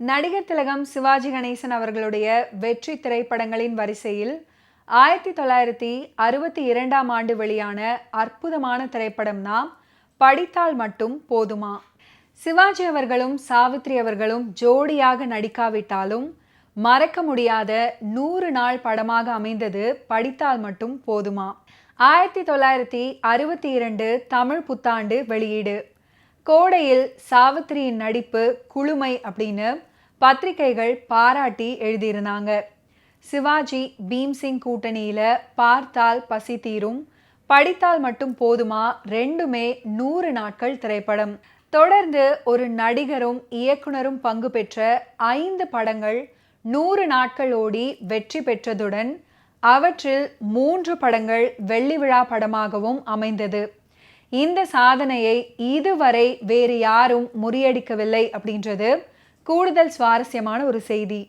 நடிகர் திலகம் சிவாஜி கணேசன் அவர்களுடைய வெற்றி திரைப்படங்களின் வரிசையில் 1962ஆம் ஆண்டு வெளியான அற்புதமான திரைப்படம்னா படித்தால் மட்டும் போதுமா. சிவாஜி அவர்களும் சாவித்ரி அவர்களும் ஜோடியாக நடிக்காவிட்டாலும் மறக்க முடியாத 100 நாள் படமாக அமைந்தது படித்தால் மட்டும் போதுமா. 1962 தமிழ் புத்தாண்டு வெளியீடு. கோடையில் சாவித்திரியின் நடிப்பு குளுமை அப்படின்னு பத்திரிகைகள் பாராட்டி எழுதியிருந்தாங்க. சிவாஜி பீம்சிங் கூட்டணியில பார்த்தால் பசி தீரும், படித்தால் மட்டும் போதுமா ரெண்டுமே 100 நாட்கள் திரைப்படம். தொடர்ந்து ஒரு நடிகரும் இயக்குனரும் பங்கு பெற்ற 5 படங்கள் 100 நாட்கள் ஓடி வெற்றி பெற்றதுடன் அவற்றில் 3 படங்கள் வெள்ளி விழா படமாகவும் அமைந்தது. இந்த சாதனையை இதுவரை வேறு யாரும் முறியடிக்கவில்லை அப்படின்றது கூடுதல் சுவாரஸ்யமான ஒரு செய்தி.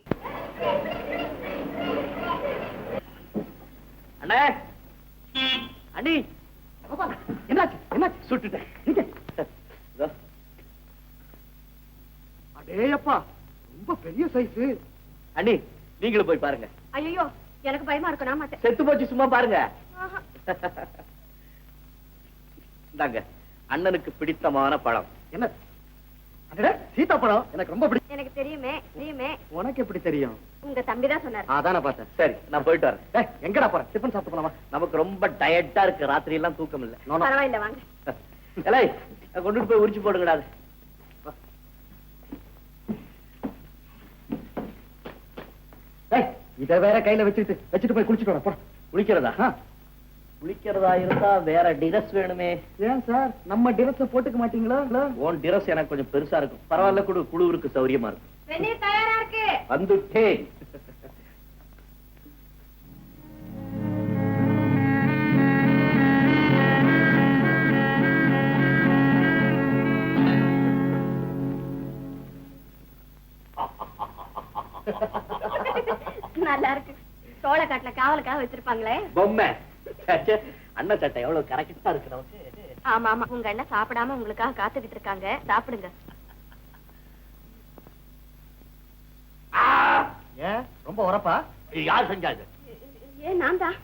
ரொம்ப பெரிய சைஸ். அண்ணி நீங்களும் போய் பாருங்க. ஐயோ எனக்கு பயமா இருக்கு, நான் மாட்டேன். செத்து போச்சு, சும்மா பாருங்க. இந்தாங்க அண்ணனுக்கு பிடித்தமான பழம். என்ன சீதா பழம்? எனக்கு ரொம்ப பிடிக்கும். எனக்கு தெரியுமே. உனக்கு எப்படி தெரியும்? உங்க தம்பி தான் சொன்னாரு. அதான பார்த்தேன். சரி நான் போயிட்டு வரேன். எங்கடா போற? டிஃபன் சாப்பிட்டு போலாமா? நமக்கு ரொம்ப டயர்டா இருக்கு, ராத்திரி எல்லாம் தூக்கம் இல்ல. பரவாயில்ல வாங்க. எலை கொண்டுட்டு போய் உரிச்சு போடுங்கடா. இத வேற கையில வச்சுட்டு போய் குளிச்சுட்டு வர. குளிக்கிறதா? குளிக்கிறதா இருந்தா வேற டிரஸ் வேணுமே. ஏன் சார் நம்ம டிரஸ் போட்டுக்க மாட்டீங்களா? உன் டிரஸ் எனக்கு கொஞ்சம் பெருசா இருக்கும். பரவாயில்ல, குழுவுக்கு சௌரியமா இருக்கும். தயாரா இருக்கு. வந்துட்டேன். நல்லா இருக்கு. சோளக்காட்டுல காவலுக்காக வச்சிருப்பாங்களே பொம்மை. அண்ணா சட்டை எவ்வளவு கரெக்டா இருக்கு நமக்கு. ஆமா ஆமா, உங்க அண்ணன் சாப்பிடாம உங்களுக்காக காத்துக்கிட்டு இருக்காங்க, சாப்பிடுங்க. ஏன் ரொம்ப உரப்பா? யார் செஞ்சாங்க? ஏன் நான் தான்.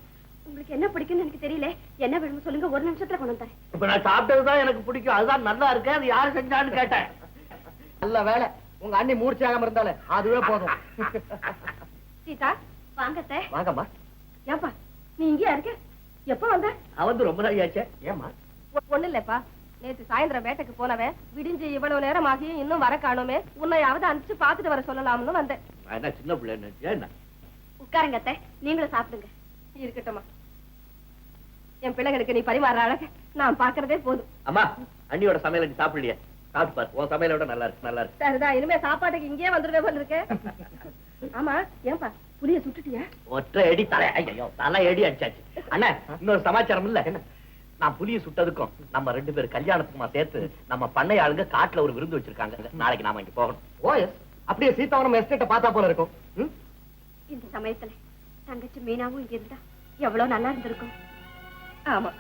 உங்களுக்கு என்ன பிடிக்கும்னு எனக்கு தெரியல. என்ன வேணும் சொல்லுங்க, ஒரு நிமிஷத்துல கொண்டு வந்தேன். இப்ப நான் சாப்பிட்டதுதான் எனக்கு பிடிக்கும், அதுதான் நல்லா இருக்கு. அது யாரு செஞ்சான்னு கேட்டேன். நல்ல வேலை உங்க அண்ணி மூர்ச்சியாகாம இருந்தாலே அதுவே போதும். சீதா வாங்கத்தே. வாங்கம்மா. ஏப்பா நீ இங்கேயா இருக்க? எப்ப வந்த? அவன் ரொம்ப நாள் ஆச்சே. ஏமா? ஒண்ணு இல்லப்பா, நேத்து சாயந்தரம் வேட்டைக்கு போனவன் விடிஞ்சு இவ்வளவு நேரம் ஆகி இன்னும் வர காணோமே, உன்னையாவது அனுப்பிச்சு பாத்துட்டு வர சொல்லலாம்னு வந்தேன். என்ன சின்ன பிள்ளை? உட்காருங்க அத்தை, நீங்களும் சாப்பிடுங்க. இருக்கட்டும்மா, என் பிள்ளைகளுக்கு நீ பரிமாற அழகு நான் பாக்குறதே போதும். அம்மா அண்ணியோட சமையல நீ சாப்பிடலையே, சாப்பிட்டு பாரு. உன் சமையலோட நல்லா இருக்கு. நல்லா இருக்கு. சரிதான், இனிமே சாப்பாட்டுக்கு இங்கே வந்துருவே போல இருக்கு. ஆமா ஏன்பா புளிய சுட்டுட்டியா? ஒற்றை அடி தலை. ஐயோ தலை அடி அடிச்சாச்சு. அண்ணா இன்னொரு சமாச்சாரம் இல்ல. நான் புளிய சுட்டதுக்கும் நம்ம 2 பேரும் கல்யாணத்துக்குமா சேர்த்து நம்ம பண்ணை ஆளுங்க காட்டுல ஒரு விருந்து வச்சிருக்காங்க. நாளைக்கு நாம இங்க போகணும். ஓஎஸ் அப்படியே சீதாவரம் எஸ்டேட்ட பார்த்தா போல இருக்கும். இந்த சமயத்துல தங்கச்சி மீனாவும் இங்க இருந்தா எவ்வளவு நல்லா இருந்திருக்கும். ஆமா,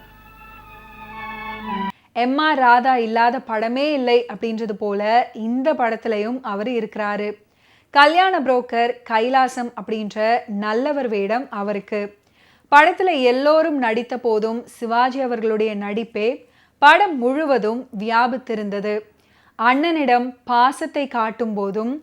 எம்.ஆர். ராதா இல்லாத படமே இல்லை அப்படின்றது போல இந்த படத்திலையும் அவர் இருக்கிறாரு. கல்யாண புரோக்கர் கைலாசம் அப்படின்ற நல்லவர் வேடம் அவருக்கு. படத்துல எல்லோரும் நடித்த போதும் சிவாஜி அவர்களுடைய நடிப்பே படம் முழுவதும் வியாபித்திருந்தது. அண்ணனிடம் பாசத்தை காட்டும் போதும்,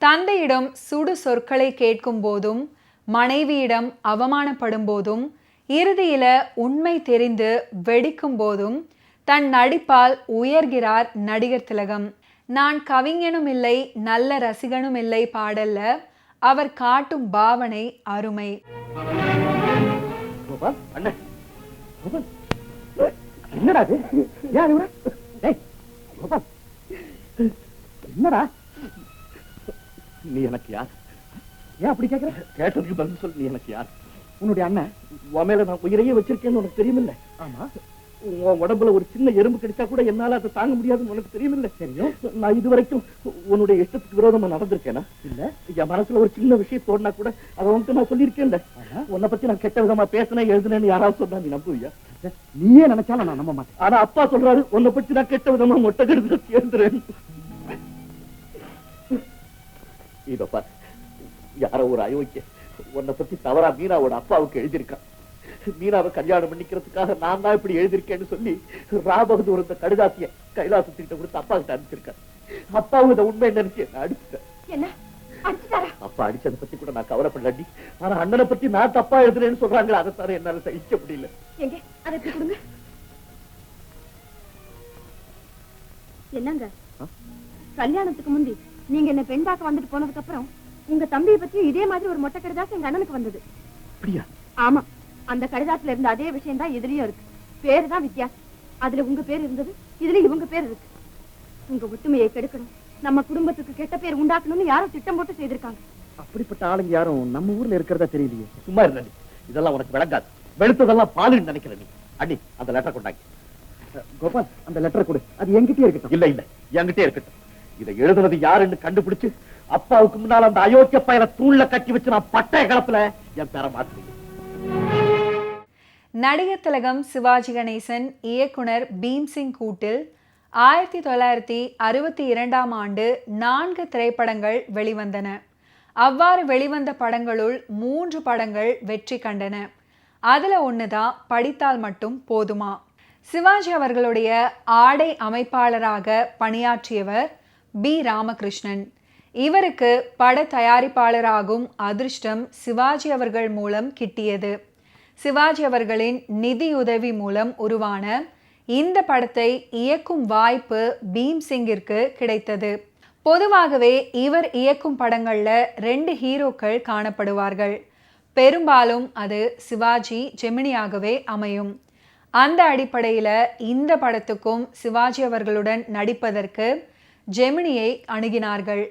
தந்தையிடம் சுடு சொற்களை கேட்கும் போதும், மனைவியிடம் அவமானப்படும் போதும், இறுதியில உண்மை தெரிந்து வெடிக்கும் போதும் தன் நடிப்பால் உயர்கிறார் நடிகர் திலகம். நான் கவிஞனும் இல்லை நல்ல ரசிகனும் இல்லை பாடல்ல அவர் காட்டும் பாவனை அருமை. என்னடா நீ எனக்கு யார்? ஏன் அப்படி கேக்குற? கேட்டதுக்கு பதில் சொல்லு. நீ எனக்கு யார்? உன்னுடைய அண்ணன். உன் மேல நான் உயிரையே வச்சிருக்கேன்னு உனக்கு தெரியுமில்ல? ஆமா. உன் உடம்புல ஒரு சின்ன எறும்பு கிடைச்சா கூட என்னால அதை தாங்க முடியாதுன்னு உனக்கு தெரியுமில்ல? தெரியும். நான் இதுவரைக்கும் உன்னுடைய இஷ்டத்துக்கு விரோதமா நடந்திருக்கேனா? இல்ல. என் மனசுல ஒரு சின்ன விஷயம் தோணுனா கூட அதை வந்து நான் சொல்லியிருக்கேன்ல. உன்னை பத்தி நான் கெட்ட விதமா பேசினேன் எழுதுனேன்னு யாராவது சொன்னா நீ நம்புவியா? நீயே நினைச்சாலும் நான் நம்ப மாட்டேன். ஆனா அப்பா சொல்றாரு உன்னை பத்தி நான் கெட்ட விதமா மொட்டை கெடுத்து சேர்ந்துறேன். இதப்பா, யாரோ ஒரு அயோக்கிய உன்னை பத்தி தவறா மீனாவோட அப்பாவுக்கு எழுதியிருக்கான். மீனாவை கல்யாணம் பண்ணிக்கிறதுக்காக நான் தான் இப்படி எழுதியிருக்கேன்னு சொல்லி ராபகதூர் இந்த கடுதாசிய கைலாசத்துக்கிட்ட கொடுத்து அப்பா கிட்ட அனுப்பிச்சிருக்கேன். அப்பாவும் இந்த உண்மை நினைச்சு என்ன அடிச்சுட்டேன். என்ன அடிச்சுட்டாரா? அப்பா அடிச்சதை பத்தி கூட நான் கவலைப்படலாண்டி. ஆனா அண்ணனை பத்தி நான் தப்பா எழுதுறேன்னு சொல்றாங்களே, அதை தர என்னால சகிக்க முடியல. எங்க அதை கொடுங்க. என்னங்க கல்யாணத்துக்கு முந்தி நீங்க என்ன பெண் பார்க்க வந்துட்டு போனதுக்கு அப்புறம் உங்க தம்பியை பத்தி இதே மாதிரி ஒரு மொட்டை கடிதாசு எங்க அண்ணனுக்கு வந்தது. அப்படியா? ஆமா, அந்த கடிதாசுல இருந்த அதே விஷயம் தான் இதுலயும் இருக்கு. பேரு தான் வித்தியாசம். அதுல உங்க பேர் இருந்தது, இதுல இவங்க பேர் இருக்கு. உங்க ஒத்துமையை கெடுக்கணும், நம்ம குடும்பத்துக்கு கெட்ட பேர் உண்டாக்கணும்னு யாரும் திட்டம் போட்டு செய்திருக்காங்க. அப்படிப்பட்ட ஆளுங்க யாரும் நம்ம ஊர்ல இருக்கிறதா தெரியலையே. சும்மா இருந்த இதெல்லாம் உனக்கு விளங்காது. வெளுத்ததெல்லாம் பாலுன்னு நினைக்கிற நீ. அண்ணி அந்த லெட்டர் கொண்டாங்க. கோபால், அந்த லெட்டர் கொடு. அது என்கிட்டயே இருக்கட்டும். இல்ல இல்ல, என்கிட்டயே இருக்கட்டும். இதை எழுதுனது யாருன்னு கண்டுபிடிச்சு அப்பாவுக்கு முன்னால அந்த அயோக்கிய பையனை தூள்ல கட்டி வச்சு நான் பட்டய கலப்புல என் பேரை மாத்துறேன். நடிகர் திலகம் சிவாஜி கணேசன் இயக்குனர் பீம்சிங் கூட்டில் 1962ஆம் ஆண்டு 4 திரைப்படங்கள் வெளிவந்தன. அவ்வாறு வெளிவந்த படங்களுள் 3 படங்கள் வெற்றி கண்டன. அதுல ஒண்ணுதான் படித்தால் மட்டும் போதுமா. சிவாஜி அவர்களுடைய ஆடை அமைப்பாளராக பணியாற்றியவர் பி ராமகிருஷ்ணன். இவருக்கு பட தயாரிப்பாளராகும் அதிர்ஷ்டம் சிவாஜி அவர்கள் மூலம் கிட்டியது. சிவாஜி அவர்களின் நிதியுதவி மூலம் உருவான இந்த படத்தை இயக்கும் வாய்ப்பு பீம்சிங்கிற்கு கிடைத்தது. பொதுவாகவே இவர் இயக்கும் படங்கள்ல 2 ஹீரோக்கள் காணப்படுவார்கள். பெரும்பாலும் அது சிவாஜி ஜெமினியாகவே அமையும். அந்த அடிப்படையில இந்த படத்துக்கும் சிவாஜி அவர்களுடன் நடிப்பதற்கு ஜெமினியை அணுகினார்கள்.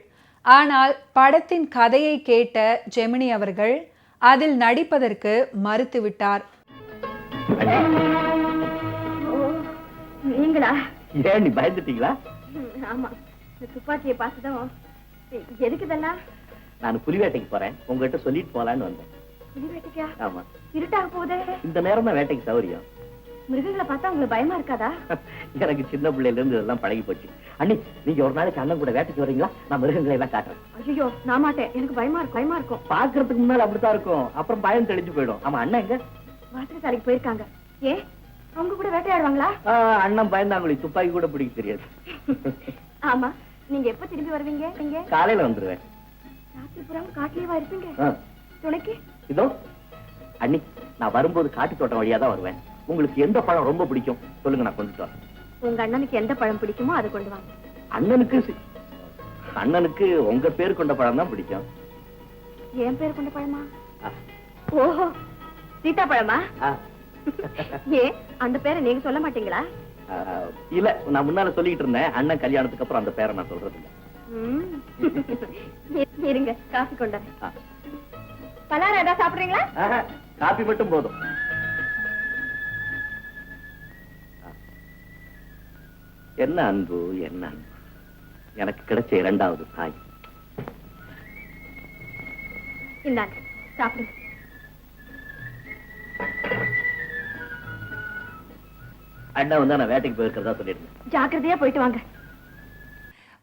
ஆனால் படத்தின் கதையை கேட்ட ஜெமினி அவர்கள் அதில் நடிப்பதற்கு மறுத்துவிட்டார். நீங்களா? ஏன் நீ பயந்துட்டீங்களா? ஆமா, துப்பாக்கியை பார்த்துதான். எதுக்கு இதெல்லாம்? நான் புலி வேட்டைக்கு போறேன், உங்ககிட்ட சொல்லிட்டு போலான்னு வந்தேன். புலி வேட்டைக்கா? ஆமா. இருட்டாக போகுதே. இந்த நேரம் தான் வேட்டைக்கு சௌரியம். மிருகங்களை பார்த்தா உங்களுக்கு பயமா இருக்காதா? எனக்கு சின்ன பிள்ளையில இருந்து இதெல்லாம் பழகி போச்சு. அண்ணி, நீங்க ஒரு நாளைக்கு அண்ணன் கூட வேட்டைக்கு வரீங்களா? நான் மிருகங்களை எல்லாம் காட்டுறேன். ஐயோ, நான் மாட்டேன். எனக்கு பயமா இருக்கும். பாக்குறதுக்கு முன்னால அப்படித்தான் இருக்கும், அப்புறம் பயம் தெளிஞ்சு போயிடும். ஆமா, அண்ணன் எங்க? வாசகசாலைக்கு போயிருக்காங்க. ஏன், அவங்க கூட வேட்டையாடுவாங்களா? அண்ணன் பயந்தாங்களே, துப்பாக்கி கூட பிடிக்க தெரியாது. ஆமா, நீங்க எப்ப திரும்பி வருவீங்க? நீங்க காலையில வந்துருவேன். ராத்திரி புறம் காட்டுலயேவா இருப்பீங்க? துணைக்கு இதோ அண்ணி, நான் வரும்போது காட்டு தோட்டம் வழியா தான் வருவேன். உங்களுக்கு எந்த பழம் ரொம்ப பிடிக்கும் சொல்லுங்க, நான் கொண்டுட்டு வரேன். உங்க அண்ணனுக்கு எந்த பழம் பிடிக்குமோ அதை கொண்டு வாங்க. அண்ணனுக்கு உங்க பேர் கொண்ட பழம் தான் பிடிக்கும். என் பேர் கொண்ட பழமா? ஓஹோ, சீதா பழமா? ஏன் அந்த பேரை நீங்க சொல்ல மாட்டீங்களா? இல்ல, நான் முன்னால சொல்லிட்டு இருந்தேன். அண்ணன் கல்யாணத்துக்கு அப்புறம் அந்த பேரை நான் சொல்றது இல்ல. இருங்க, காஃபி கொண்டாரு. பலாரம் ஏதாவது சாப்பிடுறீங்களா? காபி மட்டும் போதும். என்ன அன்பு, என்ன அன்பு. எனக்கு கிடைச்ச 2வது தாய். இந்தாங்க, சாப்பிடுங்க. அண்ணன் வந்து நான் வேட்டைக்கு போயிருக்கிறதா சொல்லிருந்தேன். ஜாக்கிரதையா போயிட்டு வாங்க.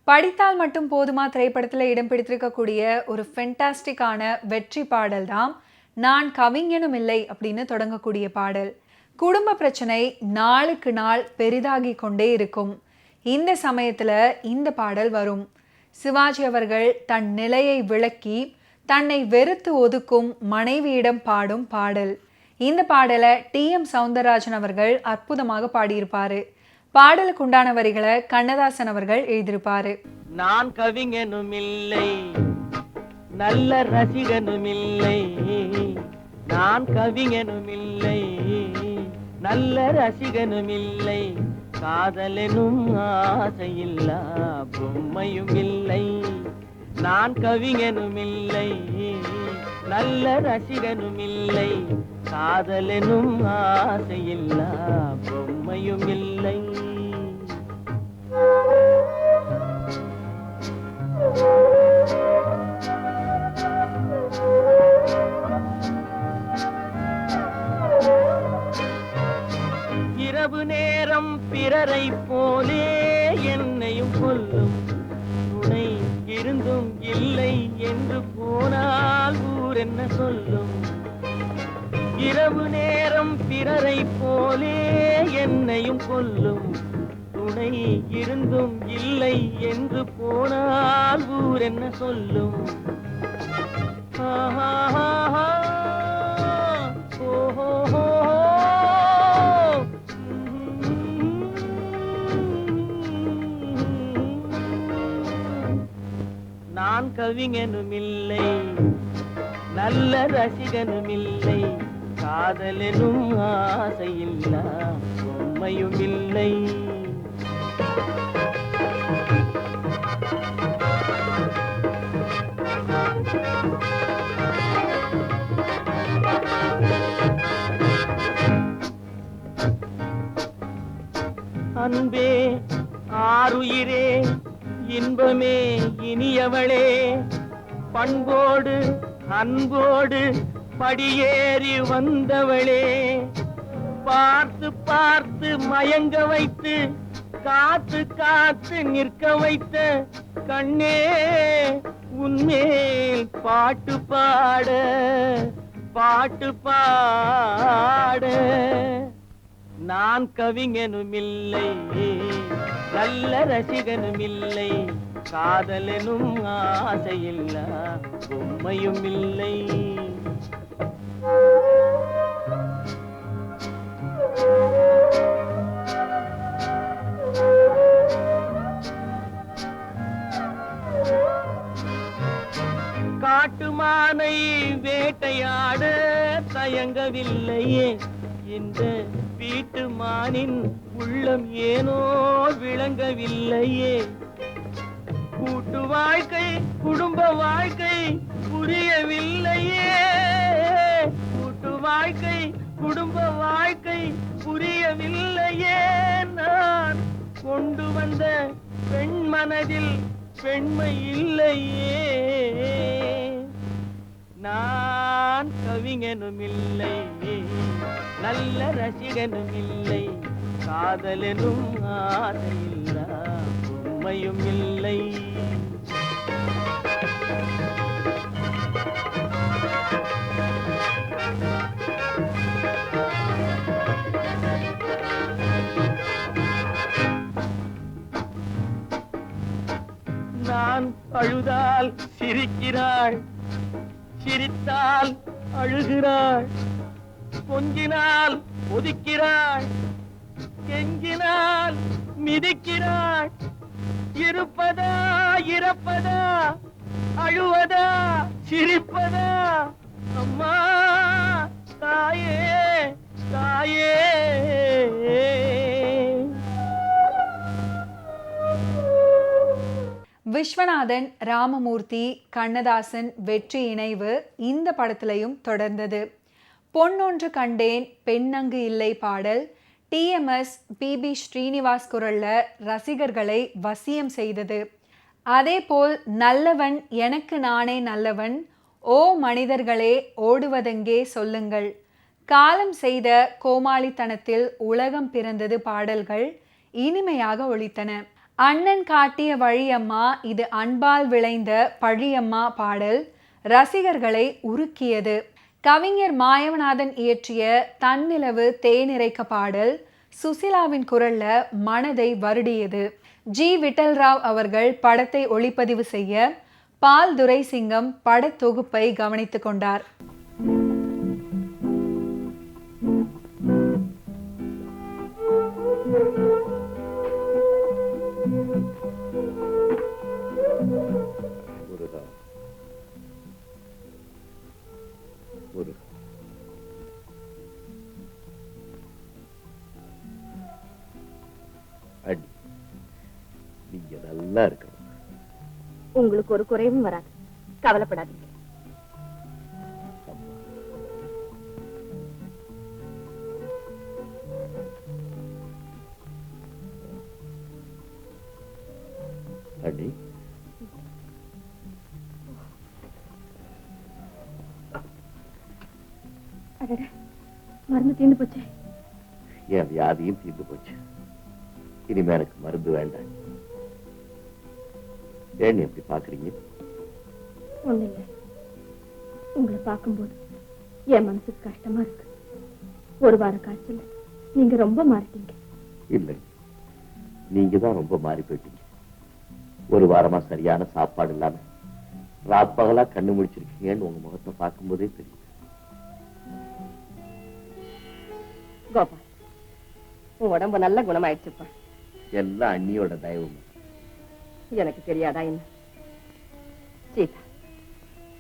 படித்தால் மட்டும் போதுமா திரைப்படத்தில் இடம் பிடித்திருக்கக்கூடிய ஒரு ஃபென்டாஸ்டிக்கான வெற்றி பாடல் தான் நான் கவிஞனும் இல்லை அப்படின்னு தொடங்கக்கூடிய பாடல். குடும்ப பிரச்சனை நாளுக்கு நாள் பெரிதாகி கொண்டே இருக்கும். இந்த சமயத்துல இந்த பாடல் வரும். சிவாஜி அவர்கள் தன் நிலையை விளக்கி தன்னை வெறுத்து ஒதுக்கும் மனைவியிடம் பாடும் பாடல். இந்த பாடலை TM சௌந்தரராஜன் அவர்கள் அற்புதமாக பாடியிருப்பாரு. பாடலுக்கு உண்டான வரிகளை கண்ணதாசன் அவர்கள் எழுதியிருப்பாரு. நான் கவிஞனும் இல்லை, நல்ல ரசிகனும் இல்லை. நான் கவிஞனும் இல்லை, நல்ல ரசிகனும் இல்லை. காதலெனும் ஆசையில்லா பொம்மையும் இல்லை. நான் கவிஞனும் இல்லை, நல்ல ரசிகனும் இல்லை. காதலெனும் ஆசையில்லா பொம்மையும் இல்லை. இரவு நேரம் பிறரை போலே என்னையும் கொல்லும் துணை இருந்தும் இல்லை என்று என்று போனால் ஊர் என்ன சொல்லும்? இரவு நேரம் பிறரை போலே என்னையும் கொல்லும். துணை இருந்தும் இல்லை என்று போனால் ஊர் என்ன சொல்லும்? ஆஹா, ஓஹோ, நான் கவிஞனும் இல்லை, நல்ல ரசிகனும் இல்லை, காதலெனும் ஆசையில்லா உண்மையும் இல்லை. அன்பே ஆருயிரே இன்பமே இனியவளே, பண்போடு அன்போடு படியேறி வந்தவளே, பார்த்து பார்த்து மயங்க வைத்து காத்து காத்து நிற்க வைத்த கண்ணே, உன்மேல் பாட்டு பாட பாட்டு பாட. நான் கவிஞனும் இல்லை, நல்ல ரசிகனும் இல்லை, காதலெனும் ஆசையில்லா உண்மையும் இல்லை. காட்டுமானை வேட்டையாட தயங்கவில்லையே, இந்த வீட்டு மானின் உள்ளம் ஏனோ விளங்கவில்லையே. கூட்டு வாழ்க்கை குடும்ப வாழ்க்கை புரியவில்லையே, கூட்டு வாழ்க்கை குடும்ப வாழ்க்கை புரியவில்லையே. நான் கொண்டு வந்த பெண் மனதில் பெண்மை இல்லையே. நான் கவிஞனும் இல்லை, நல்ல ரசிகனும் இல்லை, காதலெனும் ஆசையில்லா உண்மையும் இல்லை. நான் அழுதால் சிரிக்கிறாள், சிரித்தால் அழுகிறாள், கொஞ்சினால் ஒதுக்கிறாள், கெஞ்சினால் மிதிக்கிறாள். இருப்பதா இறப்பதா, அழுவதா சிரிப்பதா, அம்மா தாயே தாயே. விஸ்வநாதன், ராமமூர்த்தி, கண்ணதாசன் வெற்றி இணைவு இந்த படத்திலையும் தொடர்ந்தது. பொன்னொன்று கண்டேன் பெண்ணங்கு இல்லை பாடல் TMS PB ஸ்ரீனிவாஸ் குரல்ல ரசிகர்களை வசியம் செய்தது. அதேபோல் நல்லவன் எனக்கு நானே நல்லவன், ஓ மனிதர்களே ஓடுவதெங்கே சொல்லுங்கள், காலம் செய்த கோமாளித்தனத்தில் உலகம் பிறந்தது பாடல்கள் இனிமையாக ஒலித்தன. அண்ணன் காட்டிய வழியம்மா இது அன்பால் விளைந்த பழியம்மா பாடல் ரசிகர்களை உருக்கியது. கவிஞர் மாயவநாதன் இயற்றிய தன்னிலவு தேனிறைக்க பாடல் சுசிலாவின் குரல்ல மனதை வருடியது. G. விட்டல்ராவ் அவர்கள் படத்தை ஒளிப்பதிவு செய்ய பால் துரைசிங்கம் படத்தொகுப்பை கவனித்துக் கொண்டார். நீங்க நல்லா இருக்கணும். உங்களுக்கு ஒரு குறைவும் வராது, கவலைப்படாதீங்க. அண்ணி, மருந்து தீர்ந்து போச்சு. என் வியாதியும் தீர்ந்து போச்சு. இனிமே எனக்கு மருந்து வேண்டாம். ஏன் எப்படி பாக்குறீங்க? ஒண்ணு இல்லை, உங்களை பார்க்கும்போது என் மனசுக்கு கஷ்டமா இருக்கு. ஒரு வார காய்ச்சல் நீங்க ரொம்ப மாறிட்டீங்க. இல்லை, நீங்க தான் ரொம்ப மாறி போயிட்டீங்க. ஒரு வாரமா சரியான சாப்பாடு இல்லாம ராப்பகலா கண்ணு முடிச்சிருக்கீங்கன்னு உங்க முகத்தை பார்க்கும் போதே தெரியும். கோபால், உன் உடம்பு நல்ல குணமாயிடுச்சுப்பா. எல்லாம் அண்ணியோட தயவு. எனக்கு தெரியாதா என்ன? சீதா,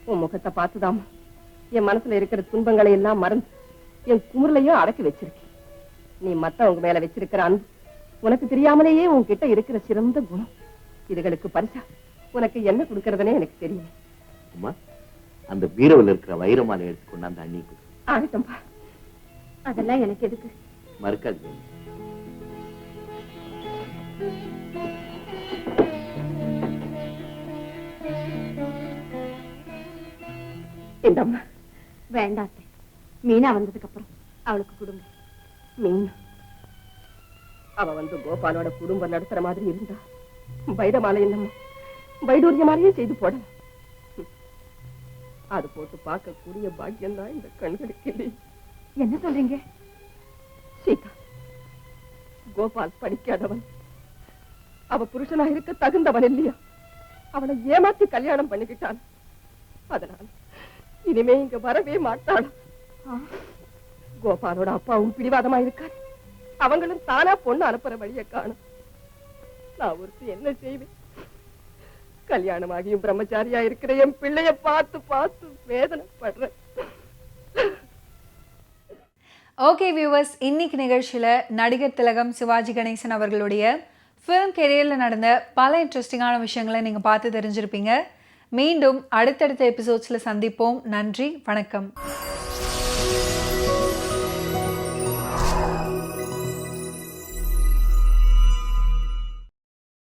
உன் முகத்தை பார்த்துதாமா என் மனசுல இருக்கிற துன்பங்களை எல்லாம் மறந்து என் குமுறலையும் அடக்கி வச்சிருக்கேன். நீ மத்தவங்க மேல வச்சிருக்கிற அன்பு, உனக்கு தெரியாமலேயே உன்கிட்ட இருக்கிற சிறந்த குணம், இதுகளுக்கு பரிசா உனக்கு என்ன கொடுக்கறதுனே எனக்கு தெரியும். அம்மா, அந்த பீரோவில் இருக்கிற வைரமாலை எடுத்துக்கொண்டு அந்த அண்ணிக்கு ஆகட்டும்பா. அதெல்லாம் எனக்கு எதுக்கு? மறுக்காது. இந்தம்மா வேண்டாத்தே. மீனா வந்ததுக்கு அப்புறம் அவளுக்கு குடும்பம். மீனா அவ வந்து கோபாலோட குடும்பம் நடத்துற மாதிரி இருந்தா வைரமாலை என்னம்மா வைடூரியமாலையே செய்து போடலாம். அது போட்டு பார்க்கக்கூடிய பாக்கியம் தான் இந்த கண்களுக்கு இல்லை. என்ன சொல்றீங்க சீதா? கோபால் படிக்காதவன், அவ புருஷனா இருக்க தகுந்தவன் இல்லையா? அவனை ஏமாத்தி கல்யாணம் பண்ணிக்கிட்டான். அதனால இனிமே இங்க வரவே மாட்டாள். கோபாலோட அப்பாவும் பிடிவாதமா இருக்காரு. அவங்களும் தானா பொண்ணு அனுப்புற வழிய காணும். நான் ஒருத்தி என்ன செய்வேன்? கல்யாணமாகியும் பிரம்மச்சாரியா இருக்கிற என் பிள்ளைய பார்த்து பார்த்து வேதனைப்படுறேன். ஓகே வியூவர்ஸ், இன்னைக்கு நிகழ்ச்சியில் நடிகர் திலகம் சிவாஜி கணேசன் அவர்களுடைய ஃபிலிம் கெரியரில் நடந்த பல இன்ட்ரெஸ்டிங்கான விஷயங்களை நீங்கள் பார்த்து தெரிஞ்சிருப்பீங்க. மீண்டும் அடுத்தடுத்த எபிசோட்ஸில் சந்திப்போம். நன்றி, வணக்கம்.